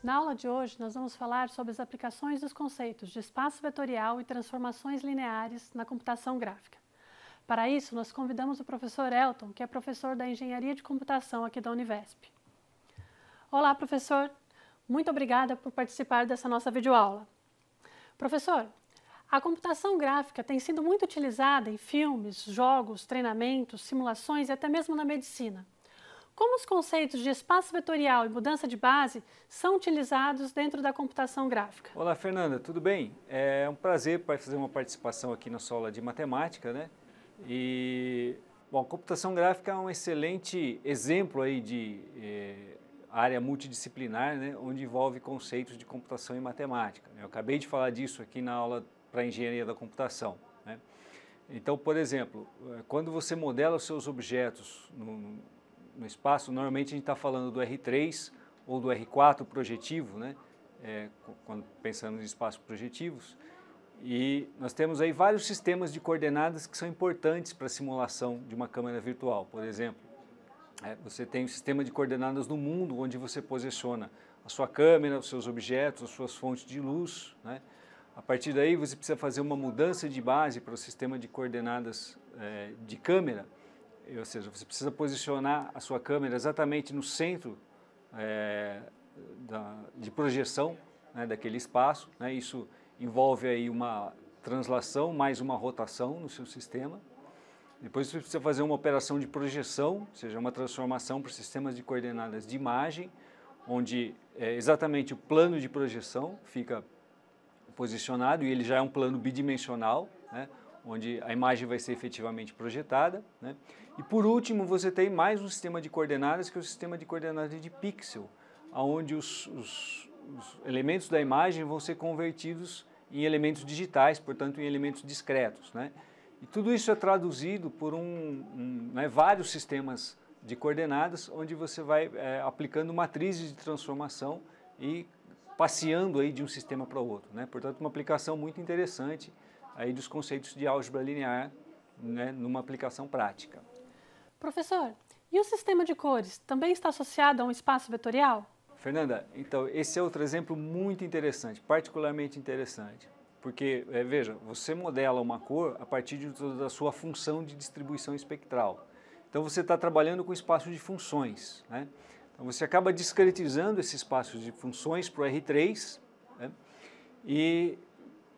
Na aula de hoje, nós vamos falar sobre as aplicações dos conceitos de espaço vetorial e transformações lineares na computação gráfica. Para isso, nós convidamos o professor Elton, que é professor da Engenharia de Computação aqui da Univesp. Olá, professor! Muito obrigada por participar dessa nossa videoaula. Professor, a computação gráfica tem sido muito utilizada em filmes, jogos, treinamentos, simulações e até mesmo na medicina. Como os conceitos de espaço vetorial e mudança de base são utilizados dentro da computação gráfica? Olá, Fernanda, tudo bem? É um prazer fazer uma participação aqui na sua aula de matemática, né? Bom, computação gráfica é um excelente exemplo aí de área multidisciplinar, né? Onde envolve conceitos de computação e matemática. Eu acabei de falar disso aqui na aula para engenharia da computação, né? Então, por exemplo, quando você modela os seus objetos no espaço, normalmente a gente está falando do R3 ou do R4 projetivo, né? Quando pensamos em espaços projetivos, e nós temos aí vários sistemas de coordenadas que são importantes para a simulação de uma câmera virtual. Por exemplo, você tem um sistema de coordenadas no mundo, onde você posiciona a sua câmera, os seus objetos, as suas fontes de luz, né? A partir daí você precisa fazer uma mudança de base para o sistema de coordenadas de câmera, ou seja, você precisa posicionar a sua câmera exatamente no centro de projeção, né, daquele espaço, né? Isso envolve aí uma translação mais uma rotação no seu sistema. Depois você precisa fazer uma operação de projeção, ou seja, uma transformação para sistemas de coordenadas de imagem, onde exatamente o plano de projeção fica posicionado e ele já é um plano bidimensional, né, onde a imagem vai ser efetivamente projetada, né? E por último você tem mais um sistema de coordenadas, que é o sistema de coordenadas de pixel, onde os elementos da imagem vão ser convertidos em elementos digitais, portanto em elementos discretos, né? E tudo isso é traduzido por vários sistemas de coordenadas, onde você vai aplicando matrizes de transformação e passeando aí de um sistema para o outro, né? Portanto, uma aplicação muito interessante aí dos conceitos de álgebra linear, né, numa aplicação prática. Professor, e o sistema de cores também está associado a um espaço vetorial? Fernanda, então esse é outro exemplo muito interessante, particularmente interessante, porque, veja, você modela uma cor a partir da sua função de distribuição espectral. Então você está trabalhando com espaço de funções, né? Então você acaba discretizando esse espaço de funções para o R3, né? E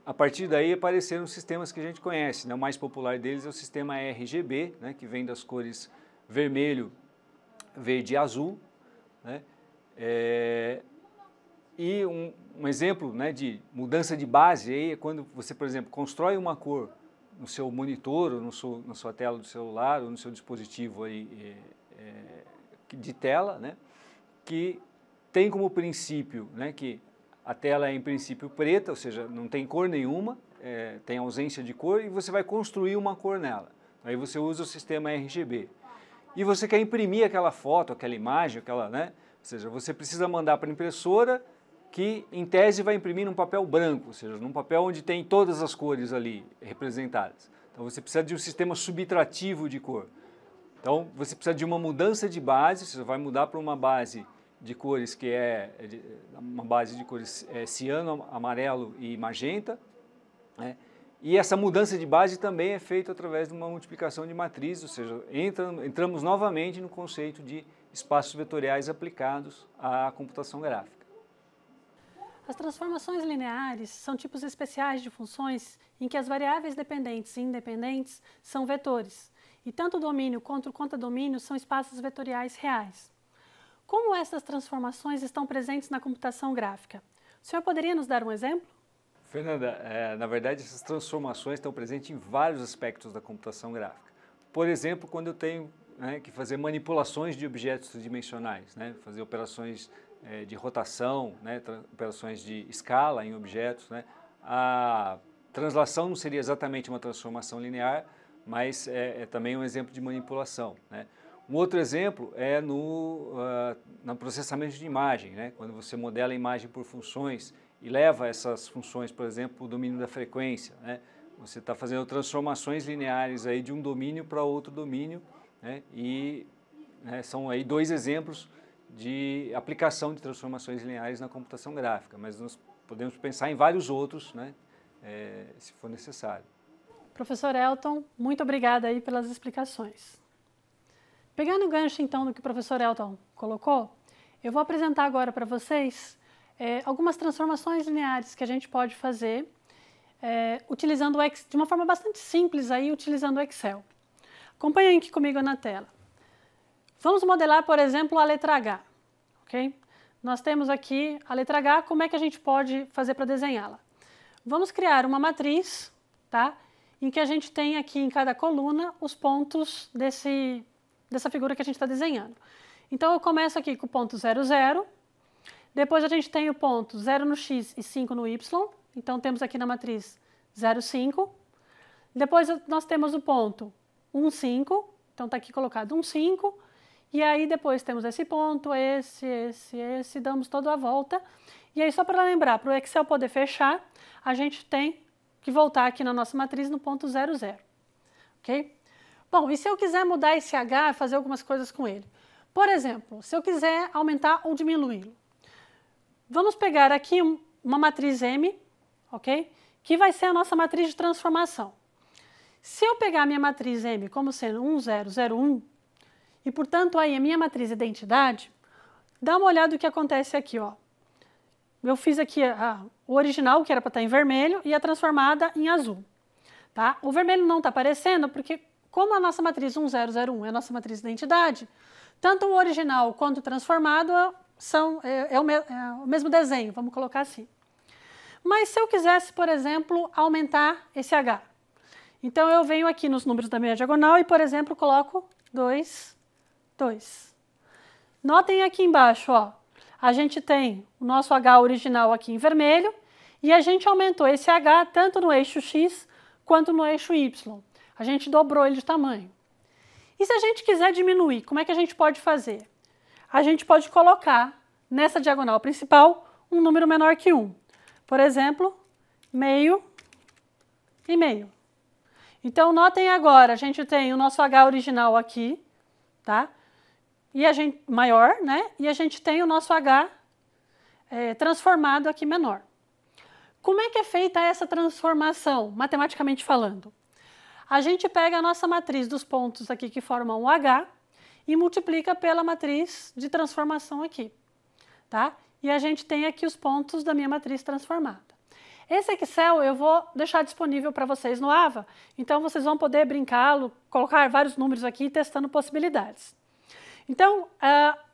a partir daí apareceram sistemas que a gente conhece, né? O mais popular deles é o sistema RGB, né? Que vem das cores vermelho, verde e azul, né? E um exemplo, né, de mudança de base aí é quando você, por exemplo, constrói uma cor no seu monitor, ou na sua tela do celular, ou no seu dispositivo aí, de tela, né, que tem como princípio, né, que a tela é em princípio preta, ou seja, não tem cor nenhuma, tem ausência de cor, e você vai construir uma cor nela. Aí você usa o sistema RGB. E você quer imprimir aquela foto, aquela imagem, né? Ou seja, você precisa mandar para a impressora que, em tese, vai imprimir num papel branco, ou seja, num papel onde tem todas as cores ali representadas. Então você precisa de um sistema subtrativo de cor. Então você precisa de uma mudança de base, você vai mudar para uma base de cores que uma base de cores ciano, amarelo e magenta, né? E essa mudança de base também é feita através de uma multiplicação de matrizes, ou seja, entramos novamente no conceito de espaços vetoriais aplicados à computação gráfica. As transformações lineares são tipos especiais de funções em que as variáveis dependentes e independentes são vetores, e tanto o domínio quanto o contradomínio são espaços vetoriais reais. Como essas transformações estão presentes na computação gráfica? O senhor poderia nos dar um exemplo? Fernanda, na verdade essas transformações estão presentes em vários aspectos da computação gráfica. Por exemplo, quando eu tenho, né, que fazer manipulações de objetos tridimensionais, né, fazer operações de rotação, né, operações de escala em objetos, né, a translação não seria exatamente uma transformação linear, mas é também um exemplo de manipulação, né. Um outro exemplo é no processamento de imagem, né, quando você modela a imagem por funções e leva essas funções, por exemplo, para o domínio da frequência, né? Você está fazendo transformações lineares aí de um domínio para outro domínio, né? E são aí dois exemplos de aplicação de transformações lineares na computação gráfica, mas nós podemos pensar em vários outros, né, se for necessário. Professor Elton, muito obrigada aí pelas explicações. Pegando o gancho então do que o professor Elton colocou, eu vou apresentar agora para vocês algumas transformações lineares que a gente pode fazer utilizando de uma forma bastante simples aí, utilizando o Excel. Acompanhem aqui comigo na tela. Vamos modelar, por exemplo, a letra H, ok? Nós temos aqui a letra H, como é que a gente pode fazer para desenhá-la? Vamos criar uma matriz, tá? Em que a gente tem aqui em cada coluna os pontos dessa figura que a gente está desenhando. Então, eu começo aqui com o ponto 0, 0. Depois a gente tem o ponto 0 no x e 5 no y. Então, temos aqui na matriz 0, 5. Depois nós temos o ponto 1, 5. Então, está aqui colocado 1, 5. E aí, depois temos esse ponto, esse, damos toda a volta. E aí, só para lembrar, para o Excel poder fechar, a gente tem que voltar aqui na nossa matriz no ponto 0, 0. Ok? Bom, e se eu quiser mudar esse H, fazer algumas coisas com ele? Por exemplo, se eu quiser aumentar ou diminuí-lo, vamos pegar aqui uma matriz M, ok? Que vai ser a nossa matriz de transformação. Se eu pegar a minha matriz M como sendo 1, 0, 0, 1, e, portanto, aí a minha matriz identidade, dá uma olhada no que acontece aqui, ó. Eu fiz aqui o original, que era para estar em vermelho, e a transformada em azul. Tá? O vermelho não está aparecendo porque, como a nossa matriz 1001 é a nossa matriz de identidade, tanto o original quanto o transformado é o mesmo desenho, vamos colocar assim. Mas se eu quisesse, por exemplo, aumentar esse H, então eu venho aqui nos números da minha diagonal e, por exemplo, coloco 2, 2. Notem aqui embaixo, ó, a gente tem o nosso H original aqui em vermelho e a gente aumentou esse H tanto no eixo X quanto no eixo Y. A gente dobrou ele de tamanho. E se a gente quiser diminuir, como é que a gente pode fazer? A gente pode colocar nessa diagonal principal um número menor que 1. Por exemplo, meio e meio. Então, notem agora, a gente tem o nosso H original aqui, tá? E a gente, maior, né? E a gente tem o nosso H transformado aqui menor. Como é que é feita essa transformação, matematicamente falando? A gente pega a nossa matriz dos pontos aqui que formam o H e multiplica pela matriz de transformação aqui, tá? E a gente tem aqui os pontos da minha matriz transformada. Esse Excel eu vou deixar disponível para vocês no AVA, então vocês vão poder brincá-lo, colocar vários números aqui testando possibilidades. Então,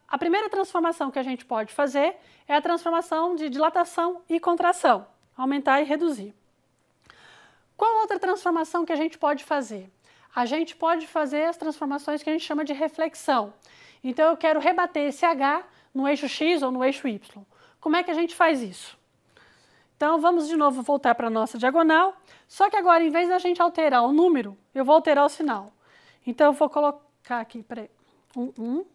a primeira transformação que a gente pode fazer é a transformação de dilatação e contração, aumentar e reduzir. Qual outra transformação que a gente pode fazer? A gente pode fazer as transformações que a gente chama de reflexão. Então, eu quero rebater esse H no eixo X ou no eixo Y. Como é que a gente faz isso? Então, vamos de novo voltar para a nossa diagonal, só que agora, em vez da gente alterar o número, eu vou alterar o sinal. Então, eu vou colocar aqui, peraí, 1.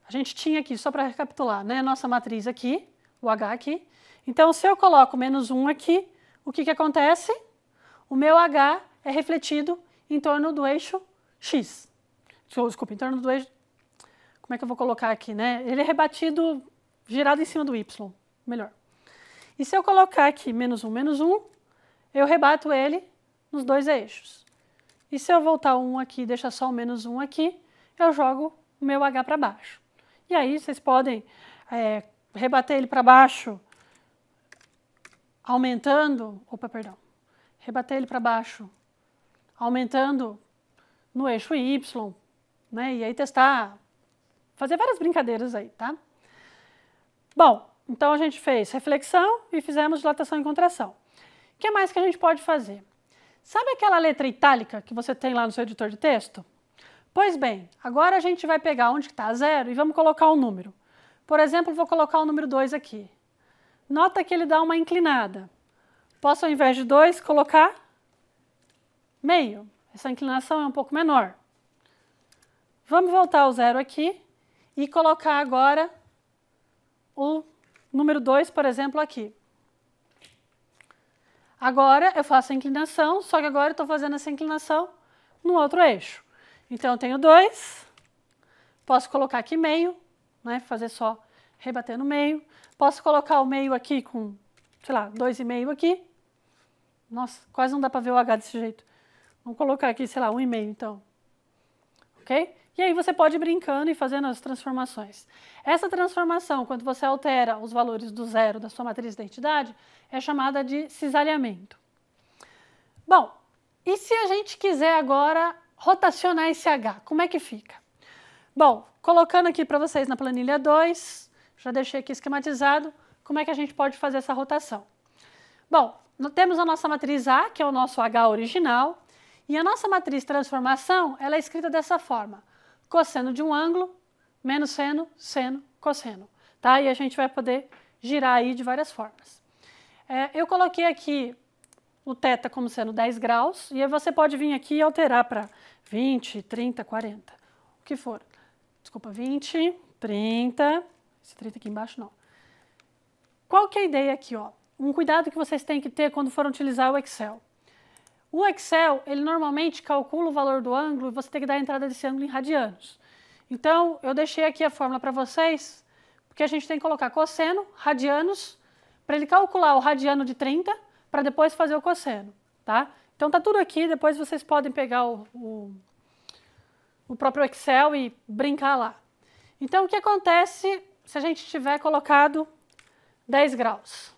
A gente tinha aqui, só para recapitular, né, nossa matriz aqui, o H aqui. Então, se eu coloco menos 1 aqui, o que acontece? O meu H é refletido em torno do eixo X. Desculpa, em torno do eixo... Como é que eu vou colocar aqui, né? Ele é rebatido, girado em cima do Y, melhor. E se eu colocar aqui menos 1, eu rebato ele nos dois eixos. E se eu voltar 1 aqui e deixar só o menos 1 aqui, eu jogo o meu H para baixo. E aí vocês podem rebater ele para baixo, aumentando... Rebater ele para baixo, aumentando no eixo Y, né? E aí testar, fazer várias brincadeiras aí, tá? Bom, então a gente fez reflexão e fizemos dilatação e contração. O que mais que a gente pode fazer? Sabe aquela letra itálica que você tem lá no seu editor de texto? Pois bem, agora a gente vai pegar onde está 0 e vamos colocar um número. Por exemplo, vou colocar o número 2 aqui. Nota que ele dá uma inclinada. Posso, ao invés de 2, colocar meio. Essa inclinação é um pouco menor. Vamos voltar ao 0 aqui e colocar agora o número 2, por exemplo, aqui. Agora eu faço a inclinação, só que agora eu estou fazendo essa inclinação no outro eixo. Então eu tenho 2, posso colocar aqui meio né, fazer só rebater no meio. Posso colocar o meio aqui com, sei lá, 2,5 aqui. Nossa, quase não dá para ver o H desse jeito. Vamos colocar aqui, sei lá, 1,5 então. Ok? E aí você pode ir brincando e fazendo as transformações. Essa transformação, quando você altera os valores do zero da sua matriz de identidade, é chamada de cisalhamento. Bom, e se a gente quiser agora rotacionar esse H, como é que fica? Bom, colocando aqui para vocês na planilha 2, já deixei aqui esquematizado, como é que a gente pode fazer essa rotação? Bom, temos a nossa matriz A, que é o nosso H original, e a nossa matriz transformação, ela é escrita dessa forma: cosseno de um ângulo, menos seno, seno, cosseno. Tá? E a gente vai poder girar aí de várias formas. Eu coloquei aqui o θ como sendo 10 graus, e aí você pode vir aqui e alterar para 20, 30, 40, o que for. Desculpa, 20, 30, esse 30 aqui embaixo não. Qual que é a ideia aqui, ó? Um cuidado que vocês têm que ter quando forem utilizar o Excel. O Excel, ele normalmente calcula o valor do ângulo e você tem que dar a entrada desse ângulo em radianos. Então, eu deixei aqui a fórmula para vocês, porque a gente tem que colocar cosseno, radianos, para ele calcular o radiano de 30, para depois fazer o cosseno, tá? Então, tá tudo aqui, depois vocês podem pegar o próprio Excel e brincar lá. Então, o que acontece se a gente tiver colocado 10 graus?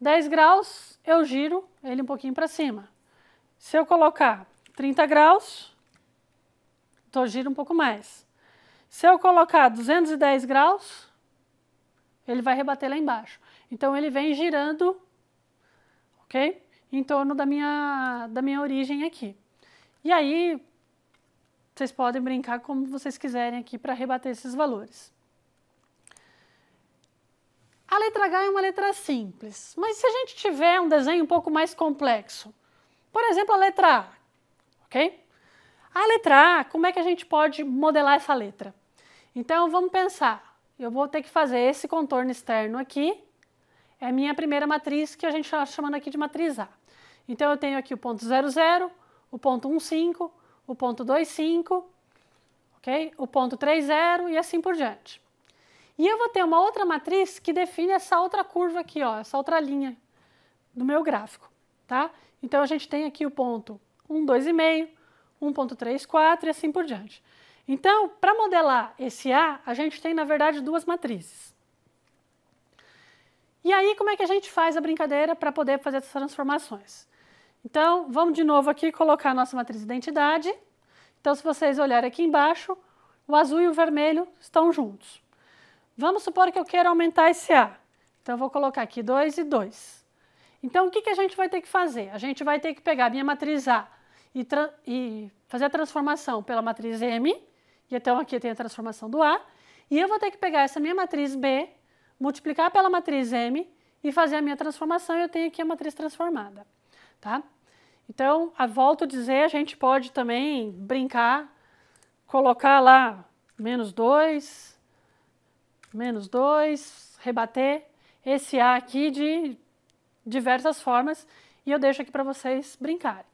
10 graus, eu giro ele um pouquinho para cima. Se eu colocar 30 graus, eu giro um pouco mais. Se eu colocar 210 graus, ele vai rebater lá embaixo. Então, ele vem girando, ok? Em torno da minha origem aqui. E aí, vocês podem brincar como vocês quiserem aqui para rebater esses valores. A letra H é uma letra simples, mas se a gente tiver um desenho um pouco mais complexo, por exemplo, a letra A, ok? A letra A, como é que a gente pode modelar essa letra? Então, vamos pensar, eu vou ter que fazer esse contorno externo aqui, é a minha primeira matriz, que a gente está chamando aqui de matriz A. Então, eu tenho aqui o ponto 00, o ponto 15, o ponto 25, ok? O ponto 30 e assim por diante. E eu vou ter uma outra matriz que define essa outra curva aqui, ó, essa outra linha do meu gráfico, tá? Então, a gente tem aqui o ponto 1, 2,5, 1.34 e assim por diante. Então, para modelar esse A, a gente tem, na verdade, duas matrizes. E aí, como é que a gente faz a brincadeira para poder fazer essas transformações? Então, vamos de novo aqui colocar a nossa matriz de identidade. Então, se vocês olharem aqui embaixo, o azul e o vermelho estão juntos. Vamos supor que eu quero aumentar esse A. Então, eu vou colocar aqui 2 e 2. Então, o que a gente vai ter que fazer? A gente vai ter que pegar a minha matriz A e fazer a transformação pela matriz M. E então, aqui tem a transformação do A. E eu vou ter que pegar essa minha matriz B, multiplicar pela matriz M e fazer a minha transformação. E eu tenho aqui a matriz transformada. Tá? Então, volto a dizer, a gente pode também brincar, colocar lá menos 2, rebater esse A aqui de diversas formas e eu deixo aqui para vocês brincarem.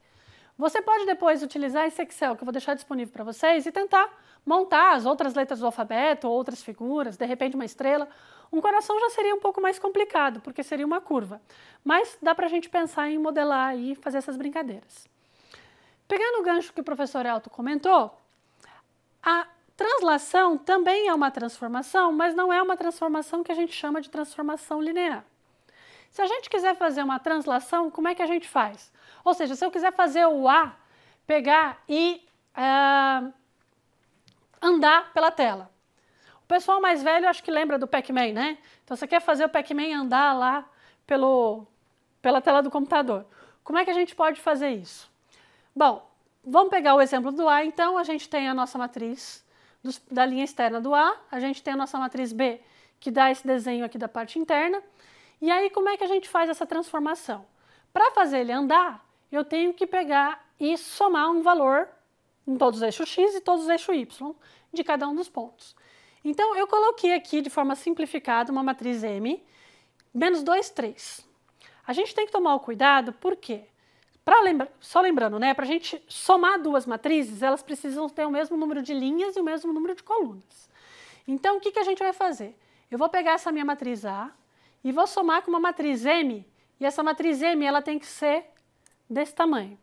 Você pode depois utilizar esse Excel que eu vou deixar disponível para vocês e tentar montar as outras letras do alfabeto, outras figuras, de repente uma estrela. Um coração já seria um pouco mais complicado, porque seria uma curva. Mas dá para a gente pensar em modelar e fazer essas brincadeiras. Pegando o gancho que o professor Elton comentou, a translação também é uma transformação, mas não é uma transformação que a gente chama de transformação linear. Se a gente quiser fazer uma translação, como é que a gente faz? Ou seja, se eu quiser fazer o A, pegar e andar pela tela. O pessoal mais velho acho que lembra do Pac-Man, né? Então você quer fazer o Pac-Man andar lá pela tela do computador. Como é que a gente pode fazer isso? Bom, vamos pegar o exemplo do A, então a gente tem a nossa matriz da linha externa do A, a gente tem a nossa matriz B, que dá esse desenho aqui da parte interna, e aí como é que a gente faz essa transformação? Para fazer ele andar, eu tenho que pegar e somar um valor em todos os eixos X e todos os eixos Y de cada um dos pontos. Então, eu coloquei aqui de forma simplificada uma matriz M, menos 2, 3. A gente tem que tomar o cuidado, por quê? Só lembrando, né, para a gente somar duas matrizes, elas precisam ter o mesmo número de linhas e o mesmo número de colunas. Então, o que a gente vai fazer? Eu vou pegar essa minha matriz A e vou somar com uma matriz M, e essa matriz M ela tem que ser desse tamanho,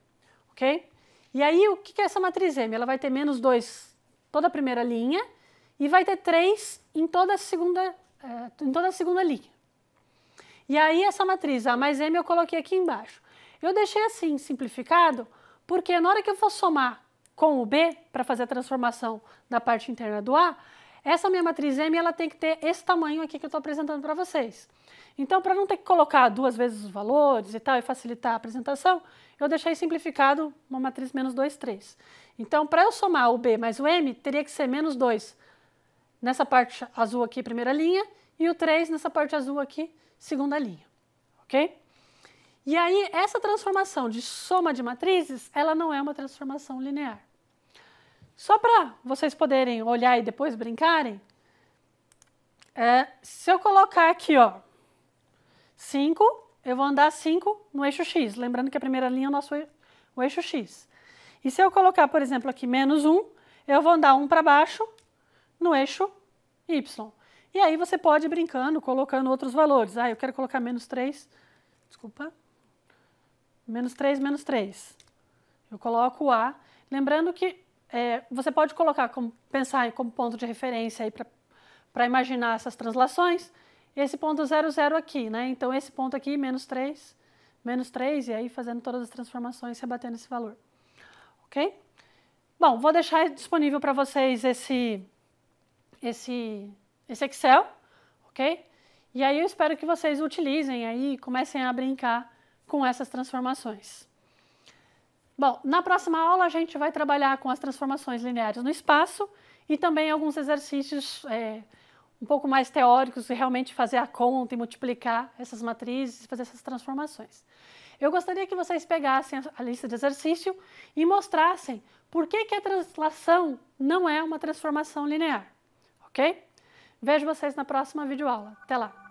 ok? E aí, o que é essa matriz M? Ela vai ter menos 2 toda a primeira linha e vai ter 3 em toda a segunda linha. E aí, essa matriz A mais M eu coloquei aqui embaixo. Eu deixei assim, simplificado, porque na hora que eu for somar com o B, para fazer a transformação da parte interna do A, essa minha matriz M ela tem que ter esse tamanho aqui que eu estou apresentando para vocês. Então, para não ter que colocar 2 vezes os valores e tal, e facilitar a apresentação, eu deixei simplificado uma matriz menos 2, 3. Então, para eu somar o B mais o M, teria que ser menos 2 nessa parte azul aqui, primeira linha, e o 3 nessa parte azul aqui, segunda linha. Ok? E aí, essa transformação de soma de matrizes, ela não é uma transformação linear. Só para vocês poderem olhar e depois brincarem, se eu colocar aqui, ó, 5, eu vou andar 5 no eixo X, lembrando que a primeira linha é o eixo X. E se eu colocar, por exemplo, aqui menos 1, eu vou andar 1 para baixo no eixo Y. E aí você pode ir brincando, colocando outros valores. Eu quero colocar menos 3, desculpa, menos 3, menos 3. Eu coloco o A, lembrando que você pode colocar, pensar como ponto de referência para imaginar essas translações, esse ponto 0, 0 aqui, né? Então, esse ponto aqui, menos 3, e aí fazendo todas as transformações, rebatendo esse valor. Ok? Bom, vou deixar disponível para vocês esse Excel, ok? E aí eu espero que vocês utilizem aí e comecem a brincar com essas transformações. Bom, na próxima aula a gente vai trabalhar com as transformações lineares no espaço e também alguns exercícios um pouco mais teóricos e realmente fazer a conta e multiplicar essas matrizes e fazer essas transformações. Eu gostaria que vocês pegassem a lista de exercício e mostrassem por que a translação não é uma transformação linear, ok? Vejo vocês na próxima videoaula. Até lá!